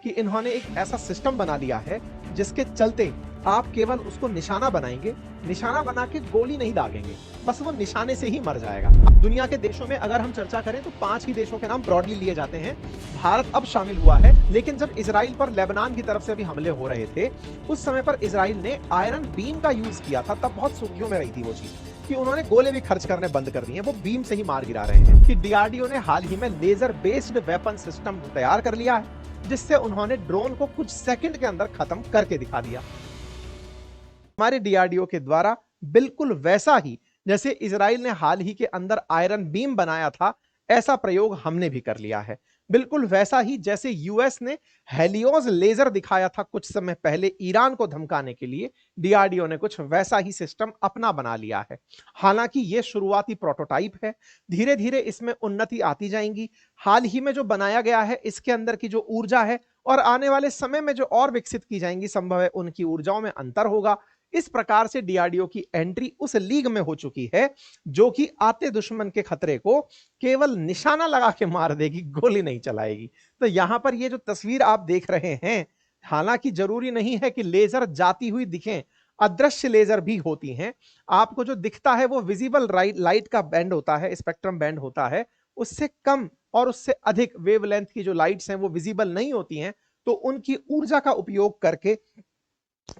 कि इन्होंने एक ऐसा सिस्टम बना लिया है जिसके चलते आप केवल उसको निशाना बनाएंगे, निशाना बना के गोली नहीं दागेंगे, बस वो निशाने से ही मर जाएगा। अब दुनिया के देशों में अगर हम चर्चा करें तो 5 ही देशों के नाम ब्रॉडली लिए जाते हैं। भारत अब शामिल हुआ है, लेकिन जब इजराइल पर लेबनान की तरफ से भी हमले हो रहे थे, उस समय पर इजराइल ने आयरन बीम का यूज किया था। तब बहुत सुर्खियों में रही थी वो चीज कि उन्होंने गोले भी खर्च करने बंद कर दिए, वो बीम से ही मार गिरा रहे हैं। कि डीआरडीओ ने हाल ही में लेजर बेस्ड वेपन सिस्टम तैयार कर लिया है, जिससे उन्होंने ड्रोन को कुछ सेकंड के अंदर खत्म करके दिखा दिया। हमारे डीआरडीओ के द्वारा बिल्कुल वैसा ही जैसे इजराइल ने हाल ही के अंदर आयरन बीम बनाया था, ऐसा प्रयोग हमने भी कर लिया है। बिल्कुल वैसा ही जैसे यूएस ने हेलियोस लेजर दिखाया था कुछ समय पहले ईरान को धमकाने के लिए, डीआरडीओ ने कुछ वैसा ही सिस्टम अपना बना लिया है। हालांकि यह शुरुआती प्रोटोटाइप है, धीरे धीरे इसमें उन्नति आती जाएंगी। हाल ही में जो बनाया गया है इसके अंदर की जो ऊर्जा है और आने वाले समय में जो और विकसित की जाएंगी, संभव है उनकी ऊर्जाओं में अंतर होगा। इस प्रकार से डीआरडीओ की एंट्री उस लीग में हो चुकी है जो कि आते दुश्मन के खतरे को केवल निशाना लगा के मार देगी, गोली नहीं चलाएगी। तो यहां पर ये जो तस्वीर आप देख रहे हैं, हालांकि जरूरी नहीं है कि लेजर जाती हुई दिखें, अदृश्य लेजर भी होती हैं। आपको जो दिखता है वो विजिबल लाइट का बैंड होता है, स्पेक्ट्रम बैंड होता है। उससे कम और उससे अधिक वेवलेंथ की जो लाइट्स हैं वो विजिबल नहीं होती हैं, तो उनकी ऊर्जा का उपयोग करके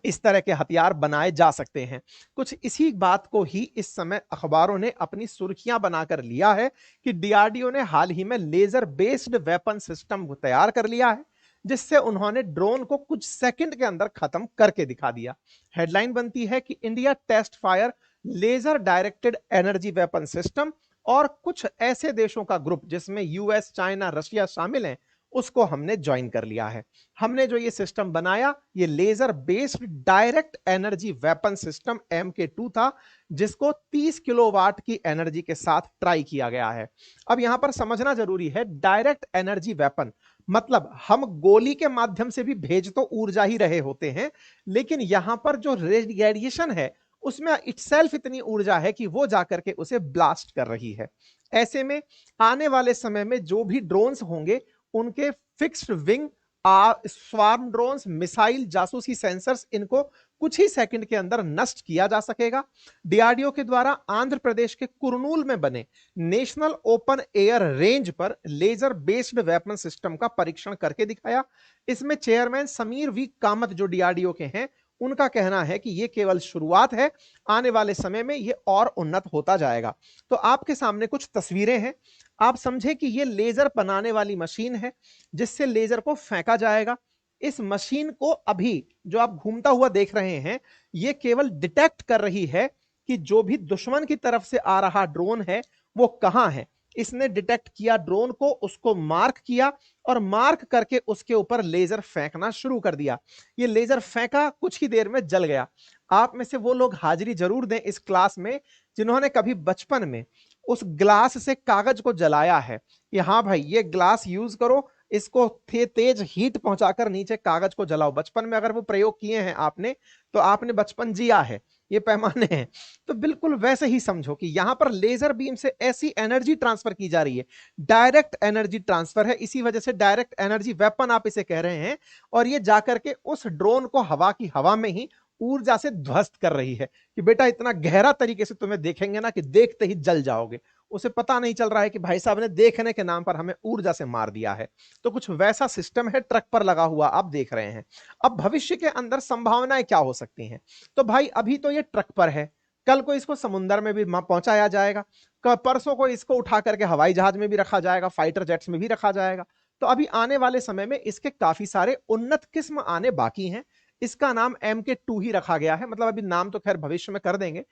इस तरह के हथियार बनाए जा सकते हैं। कुछ इसी बात को ही इस समय अखबारों ने अपनी सुर्खियां बनाकर लिया है कि डीआरडीओ ने हाल ही में लेजर बेस्ड वेपन सिस्टम तैयार कर लिया है, जिससे उन्होंने ड्रोन को कुछ सेकंड के अंदर खत्म करके दिखा दिया। हेडलाइन बनती है कि India test fire laser directed energy weapon system, और कुछ ऐसे देशों का ग्रुप जिसमें यूएस, चाइना, रशिया शामिल हैं, उसको हमने ज्वाइन कर लिया है। हमने जो ये सिस्टम बनाया, ये laser based direct energy weapon system MK2 था, जिसको 30 किलोवाट की एनर्जी के साथ ट्राई किया गया है। अब यहां पर समझना जरूरी है, डायरेक्ट एनर्जी वेपन मतलब हम गोली के माध्यम से भी भेज तो ऊर्जा ही रहे होते हैं, लेकिन यहां पर जो रेडिएशन है उसमें इटसेल्फ इतनी ऊर्जा है कि वो जाकर के उसे ब्लास्ट कर रही है। ऐसे में आने वाले समय में जो भी ड्रोन्स होंगे उनके fixed wing, swarm drones, missile, जासूसी सेंसर्स, इनको कुछ ही सेकंड के अंदर नष्ट किया जा सकेगा। डीआरडीओ के द्वारा आंध्र प्रदेश के कुरनूल में बने नेशनल ओपन एयर रेंज पर लेजर बेस्ड वेपन सिस्टम का परीक्षण करके दिखाया। इसमें चेयरमैन समीर वी कामत जो डीआरडीओ के हैं, उनका कहना है कि यह केवल शुरुआत है, आने वाले समय में यह और उन्नत होता जाएगा। तो आपके सामने कुछ तस्वीरें हैं, आप समझे कि यह लेजर बनाने वाली मशीन है जिससे लेजर को फेंका जाएगा। इस मशीन को अभी जो आप घूमता हुआ देख रहे हैं, यह केवल डिटेक्ट कर रही है कि जो भी दुश्मन की तरफ से आ रहा ड्रोन है वो कहां है। इसने डिटेक्ट किया ड्रोन को, उसको मार्क किया और मार्क करके उसके ऊपर लेजर फेंकना शुरू कर दिया। ये लेजर फेंका, कुछ ही देर में जल गया। आप में से वो लोग हाजिरी जरूर दें इस क्लास में जिन्होंने कभी बचपन में उस ग्लास से कागज को जलाया है कि हाँ भाई ये ग्लास यूज करो, इसको तेज हीट पहुंचाकर नीचे कागज को जलाओ। बचपन में अगर वो प्रयोग किए हैं आपने, तो आपने बचपन जिया है, ये पैमाने हैं। तो बिल्कुल वैसे ही समझो कि यहां पर लेजर बीम से ऐसी एनर्जी ट्रांसफर की जा रही है, डायरेक्ट एनर्जी ट्रांसफर है, इसी वजह से डायरेक्ट एनर्जी वेपन आप इसे कह रहे हैं। और ये जाकर के उस ड्रोन को हवा की हवा में ही ऊर्जा से ध्वस्त कर रही है कि बेटा इतना गहरा तरीके से तुम्हें देखेंगे ना कि देखते ही जल जाओगे। उसे पता नहीं चल रहा है कि भाई साहब ने देखने के नाम पर हमें ऊर्जा से मार दिया है। तो कुछ वैसा सिस्टम है ट्रक पर लगा हुआ, आप देख रहे हैं। अब भविष्य के अंदर संभावनाएं क्या हो सकती हैं? तो भाई अभी तो ये ट्रक पर है, कल को इसको समुद्र में भी पहुंचाया जाएगा, परसों को इसको उठा करके हवाई जहाज में भी रखा जाएगा, फाइटर जेट्स में भी रखा जाएगा। तो अभी आने वाले समय में इसके काफी सारे उन्नत किस्म आने बाकी हैं। इसका नाम MK2 ही रखा गया है, मतलब अभी नाम तो खैर भविष्य में कर देंगे।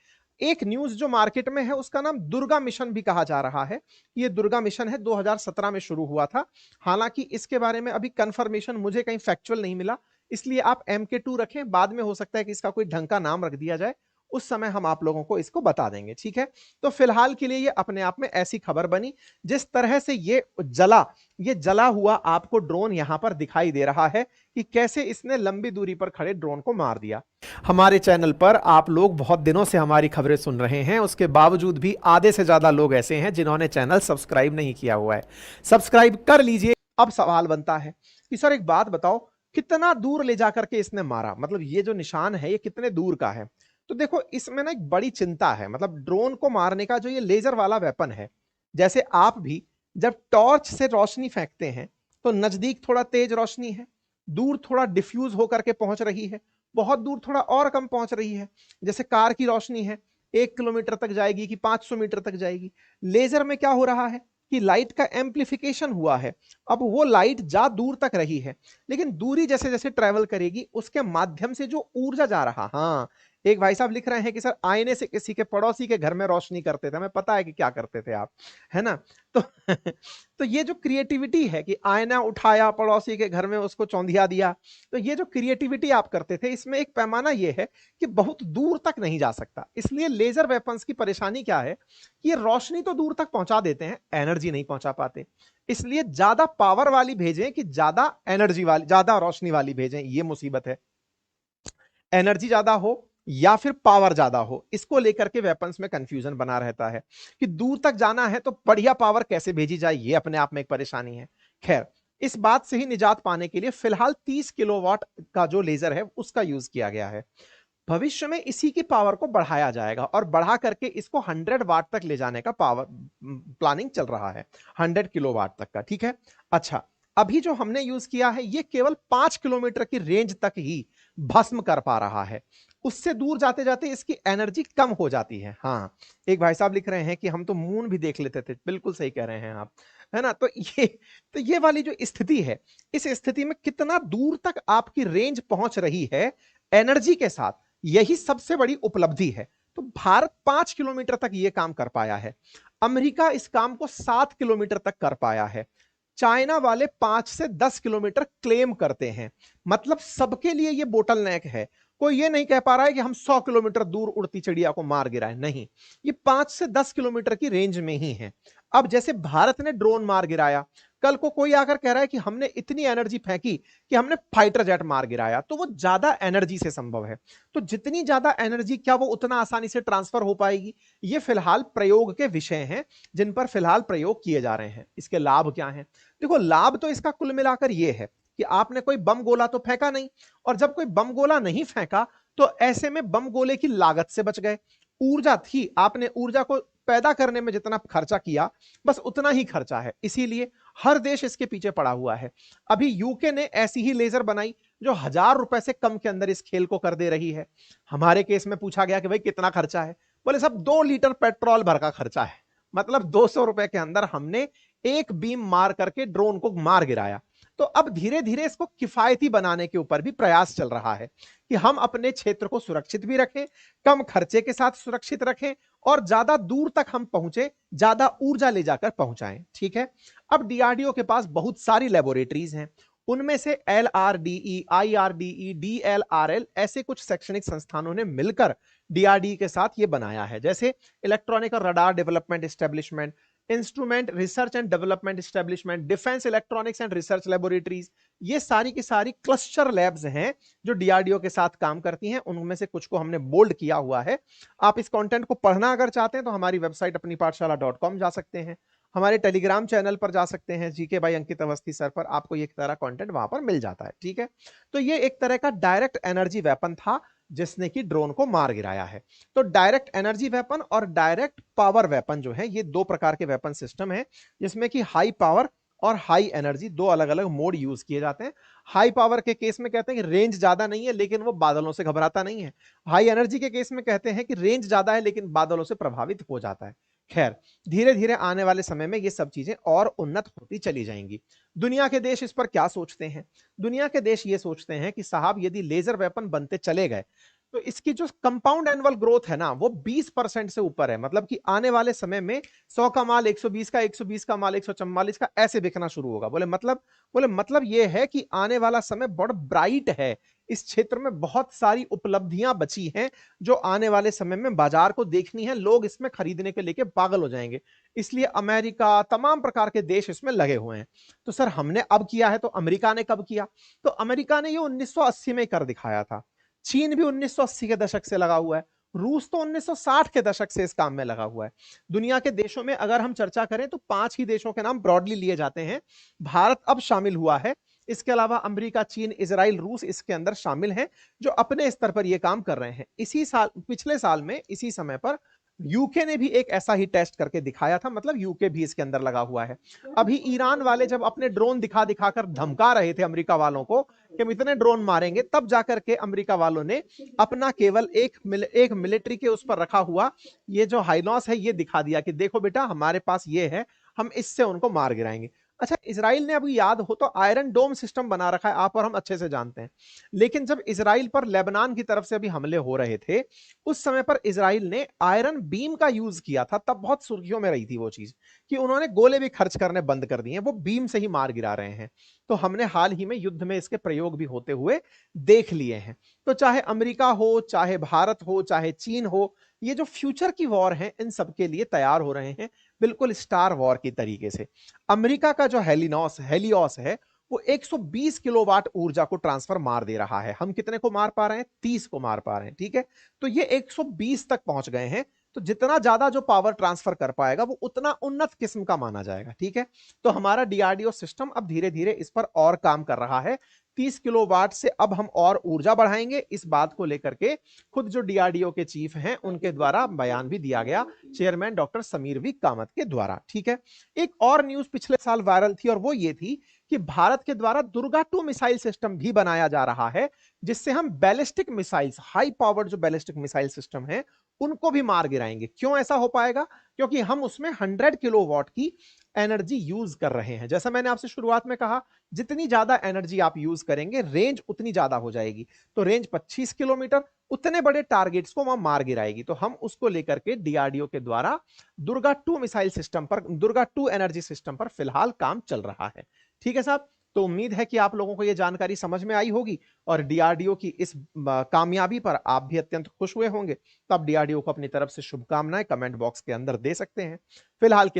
एक न्यूज जो मार्केट में है उसका नाम दुर्गा मिशन भी कहा जा रहा है। ये दुर्गा मिशन है, 2017 में शुरू हुआ था। हालांकि इसके बारे में अभी कंफर्मेशन मुझे कहीं फैक्चुअल नहीं मिला, इसलिए आप MK2 रखें, बाद में हो सकता है कि इसका कोई ढंग का नाम रख दिया जाए, उस समय हम आप लोगों को इसको बता देंगे, ठीक है। तो फिलहाल के लिए ये अपने आप में ऐसी खबर बनी। जिस तरह से ये जला हुआ आपको ड्रोन यहां पर दिखाई दे रहा है कि कैसे इसने लंबी दूरी पर खड़े ड्रोन को मार दिया। हमारे चैनल पर आप लोग बहुत दिनों से हमारी खबरें सुन रहे हैं, उसके बावजूद भी आधे से ज्यादा लोग ऐसे हैं जिन्होंने चैनल सब्सक्राइब नहीं किया हुआ है। सब्सक्राइब कर लीजिए। अब सवाल बनता है कि सर एक बात बताओ, कितना दूर ले जाकर के इसने मारा, मतलब ये जो निशान है ये कितने दूर का है। तो देखो इसमें ना एक बड़ी चिंता है, मतलब ड्रोन को मारने का जो ये लेजर वाला वेपन है, जैसे आप भी जब टॉर्च से रोशनी फेंकते हैं तो नजदीक थोड़ा तेज रोशनी है, दूर थोड़ा डिफ्यूज होकर के पहुंच रही है, बहुत दूर थोड़ा और कम पहुंच रही है। जैसे कार की रोशनी है, 1 किलोमीटर तक जाएगी कि 500 मीटर तक जाएगी। लेजर में क्या हो रहा है कि लाइट का एम्प्लीफिकेशन हुआ है। अब वो लाइट जा दूर तक रही है, लेकिन दूरी जैसे जैसे ट्रेवल करेगी उसके माध्यम से जो ऊर्जा जा रहा, हाँ, एक भाई साहब लिख रहे हैं कि सर आईने से किसी के पड़ोसी के घर में रोशनी करते थे, हमें पता है कि क्या करते थे आप, है ना। तो तो ये जो क्रिएटिविटी है कि आईना उठाया पड़ोसी के घर में उसको चौंधिया दिया, तो ये जो क्रिएटिविटी आप करते थे इसमें एक पैमाना ये है कि बहुत दूर तक नहीं जा सकता। इसलिए लेजर वेपन्स की परेशानी क्या है कि ये रोशनी तो दूर तक पहुंचा देते हैं, एनर्जी नहीं पहुंचा पाते। इसलिए ज्यादा पावर वाली भेजें कि ज्यादा एनर्जी वाली, ज्यादा रोशनी वाली भेजें, ये मुसीबत है। एनर्जी ज्यादा हो या फिर पावर ज्यादा हो, इसको लेकर के वेपन्स में कंफ्यूजन बना रहता है कि दूर तक जाना है तो बढ़िया पावर कैसे भेजी जाए, ये अपने आप में एक परेशानी है। खैर, इस बात से ही निजात पाने के लिए फिलहाल 30 किलोवाट का जो लेजर है उसका यूज किया गया है। भविष्य में इसी की पावर को बढ़ाया जाएगा और बढ़ा करके इसको 100 वाट तक ले जाने का पावर प्लानिंग चल रहा है, 100 किलोवाट तक का। ठीक है। अच्छा, अभी जो हमने यूज किया है ये केवल 5 किलोमीटर की रेंज तक ही भस्म कर पा रहा है, उससे दूर जाते जाते इसकी एनर्जी कम हो जाती है। हाँ, एक भाई साहब लिख रहे हैं कि हम तो मून भी देख लेते थे, बिल्कुल सही कह रहे हैं आप, है ना। तो ये वाली जो स्थिति है, इस स्थिति में कितना दूर तक आपकी रेंज पहुंच रही है एनर्जी के साथ, यही सबसे बड़ी उपलब्धि है। तो भारत 5 किलोमीटर तक यह काम कर पाया है, अमेरिका इस काम को 7 किलोमीटर तक कर पाया है, चाइना वाले 5 से 10 किलोमीटर क्लेम करते हैं। मतलब सबके लिए यह बोटल नेक है। कोई ये नहीं कह पा रहा है कि हम 100 किलोमीटर दूर उड़ती चिड़िया को मार गिराए, नहीं, ये 5 से 10 किलोमीटर की रेंज में ही है। अब जैसे भारत ने ड्रोन मार गिराया, कल को कोई आकर कह रहा है कि हमने इतनी एनर्जी फेंकी कि हमने फाइटर जेट मार गिराया, तो वो ज्यादा एनर्जी से संभव है। तो जितनी ज्यादा एनर्जी, क्या वो उतना आसानी से ट्रांसफर हो पाएगी? ये फिलहाल प्रयोग के विषय हैं जिन पर फिलहाल प्रयोग किए जा रहे हैं। इसके लाभ क्या हैं? देखो, लाभ तो इसका कुल मिलाकर ये है कि आपने कोई बम गोला तो फेंका नहीं, और जब कोई बम गोला नहीं फेंका तो ऐसे में बम गोले की लागत से बच गए। ऊर्जा थी, आपने ऊर्जा को पैदा करने में जितना खर्चा किया बस उतना ही खर्चा है, इसीलिए हर देश इसके पीछे पड़ा हुआ है। अभी यूके ने ऐसी ही लेजर बनाई जो 1000 रुपए से कम के अंदर इस खेल को कर दे रही है। हमारे केस में पूछा गया कि भाई कितना खर्चा है, बोले सब 2 लीटर पेट्रोल भर का खर्चा है। मतलब 200 रुपए के अंदर हमने एक बीम मार करके ड्रोन को मार गिराया। तो अब धीरे धीरे इसको किफायती बनाने के ऊपर भी प्रयास चल रहा है कि हम अपने क्षेत्र को सुरक्षित भी रखें, कम खर्चे के साथ सुरक्षित रखें, और ज्यादा दूर तक हम पहुंचे, ज्यादा ऊर्जा ले जाकर पहुंचाएं। ठीक है। अब डीआरडीओ के पास बहुत सारी लेबोरेटरीज हैं, उनमें से एलआरडीई, आईआरडीई, डीएलआरएल, ऐसे कुछ शैक्षणिक संस्थानों ने मिलकर डीआरडीई के साथ ये बनाया है। जैसे इलेक्ट्रॉनिक और radar development establishment, instrument research and development establishment, defence electronics and research laboratories, ये सारी की सारी क्लस्टर लैब्स हैं जो डीआरडीओ के साथ काम करती हैं। उनमें से कुछ को हमने बोल्ड किया हुआ है। आप इस कंटेंट को पढ़ना अगर चाहते हैं तो हमारी वेबसाइट अपनी पाठशाला.com जा सकते हैं, हमारे टेलीग्राम चैनल पर जा सकते हैं, GK by Ankit Awasthi sir पर, आपको ये तरह कंटेंट वहां पर मिल जाता है। ठीक है। तो ये एक तरह का डायरेक्ट एनर्जी वेपन था जिसने कि ड्रोन को मार गिराया है। तो डायरेक्ट एनर्जी वेपन और डायरेक्ट पावर वेपन जो है, ये दो प्रकार के वेपन सिस्टम है, जिसमें कि हाई पावर और हाई एनर्जी, दो अलग अलग मोड यूज किए जाते हैं। हाई पावर के केस में कहते हैं कि रेंज ज्यादा नहीं है लेकिन वो बादलों से घबराता नहीं है। हाई एनर्जी के केस में कहते हैं कि रेंज ज्यादा है लेकिन बादलों से प्रभावित हो जाता है। खैर, धीरे धीरे आने वाले समय में ये सब चीजें और उन्नत होती चली जाएंगी। दुनिया के देश इस पर क्या सोचते हैं? दुनिया के देश ये सोचते हैं कि साहब यदि लेजर वेपन बनते चले गए तो इसकी जो कंपाउंड एनुअल ग्रोथ है ना, वो 20% से ऊपर है। मतलब कि आने वाले समय में 100 का माल 120 का, 120 का माल 144 का, ऐसे बिकना शुरू होगा। बोले मतलब ये है कि आने वाला समय बड़ा ब्राइट है, इस क्षेत्र में बहुत सारी उपलब्धियां बची हैं जो आने वाले समय में बाजार को देखनी है, लोग इसमें खरीदने के लेके पागल हो जाएंगे। इसलिए अमेरिका, तमाम प्रकार के देश इसमें लगे हुए हैं। तो सर हमने अब किया है तो अमेरिका ने कब किया? तो अमेरिका ने ये 1980 में कर दिखाया था। चीन भी 1980 के दशक से लगा हुआ है। रूस तो 1960 के दशक से इस काम में लगा हुआ है। दुनिया के देशों में अगर हम चर्चा करें तो 5 ही देशों के नाम ब्रॉडली लिए जाते हैं। भारत अब शामिल हुआ है इसके अलावा अमेरिका, चीन, इजराइल, रूस इसके अंदर शामिल हैं जो अपने स्तर पर यह काम कर रहे हैं। इसी साल, पिछले साल में इसी समय पर यूके ने भी एक ऐसा ही टेस्ट करके दिखाया था, मतलब यूके भी इसके अंदर लगा हुआ है। अभी ईरान वाले जब अपने ड्रोन दिखा दिखाकर धमका रहे थे अमेरिका वालों को कि हम इतने ड्रोन मारेंगे, तब जाकर के अमेरिका वालों ने अपना केवल एक मिलिट्री के उस पर रखा हुआ ये जो हाइनॉस है ये दिखा दिया कि देखो बेटा हमारे पास ये है, हम इससे उनको मार गिराएंगे। अच्छा, इजराइल ने अभी याद हो तो आयरन डोम सिस्टम बना रखा है, आप और हम अच्छे से जानते हैं। लेकिन जब इजराइल पर लेबनान की तरफ से अभी हमले हो रहे थे, उस समय पर इजराइल ने आयरन बीम का यूज किया था, तब बहुत सुर्खियों में रही थी वो चीज कि उन्होंने गोले भी खर्च करने बंद कर दिए, वो बीम से ही मार गिरा रहे हैं। तो हमने हाल ही में युद्ध में इसके प्रयोग भी होते हुए देख लिए हैं। तो चाहे अमेरिका हो, चाहे भारत हो, चाहे चीन हो, ये जो फ्यूचर की वॉर है इन सब के लिए तैयार हो रहे हैं, बिल्कुल स्टार वॉर की तरीके से। अमेरिका का जो हेलियोस है वो 120 किलोवाट ऊर्जा को ट्रांसफर मार दे रहा है। हम कितने को मार पा रहे हैं? 30 को मार पा रहे हैं, ठीक है। तो ये 120 तक पहुंच गए हैं। तो जितना ज्यादा जो पावर ट्रांसफर कर पाएगा वो उतना उन्नत किस्म का माना जाएगा, ठीक है। तो हमारा डीआरडीओ सिस्टम अब धीरे धीरे इस पर और काम कर रहा है। 30 किलोवाट से अब हम और ऊर्जा बढ़ाएंगे, इस बात को लेकर के खुद जो डीआरडीओ के चीफ हैं उनके द्वारा बयान भी दिया गया, chairman doctor Sameer V Kamat के द्वारा, ठीक है। एक और न्यूज पिछले साल वायरल थी और वो ये थी कि भारत के द्वारा दुर्गा 2 मिसाइल सिस्टम भी बनाया जा रहा है, जिससे हम बैलिस्टिक मिसाइल्स, हाई पावर्ड जो बैलिस्टिक मिसाइल सिस्टम है उनको भी मार गिराएंगे। क्यों ऐसा हो पाएगा? क्योंकि हम उसमें 100 किलोवाट की एनर्जी यूज कर रहे हैं। जैसा मैंने आपसे शुरुआत में कहा, जितनी ज्यादा एनर्जी आप यूज करेंगे रेंज उतनी ज्यादा हो जाएगी। तो रेंज 25 किलोमीटर, उतने बड़े टारगेट्स को वहां मार गिराएगी। तो हम उसको लेकर के डीआरडीओ के द्वारा दुर्गा 2 मिसाइल सिस्टम पर, दुर्गा 2 एनर्जी सिस्टम पर फिलहाल काम चल रहा है, ठीक है साहब। तो उम्मीद है कि आप लोगों को यह जानकारी समझ में आई होगी और डीआरडीओ की इस कामयाबी पर आप भी अत्यंत खुश हुए होंगे। तो आप डीआरडीओ को अपनी तरफ से शुभकामनाएं कमेंट बॉक्स के अंदर दे सकते हैं। फिलहाल के लिए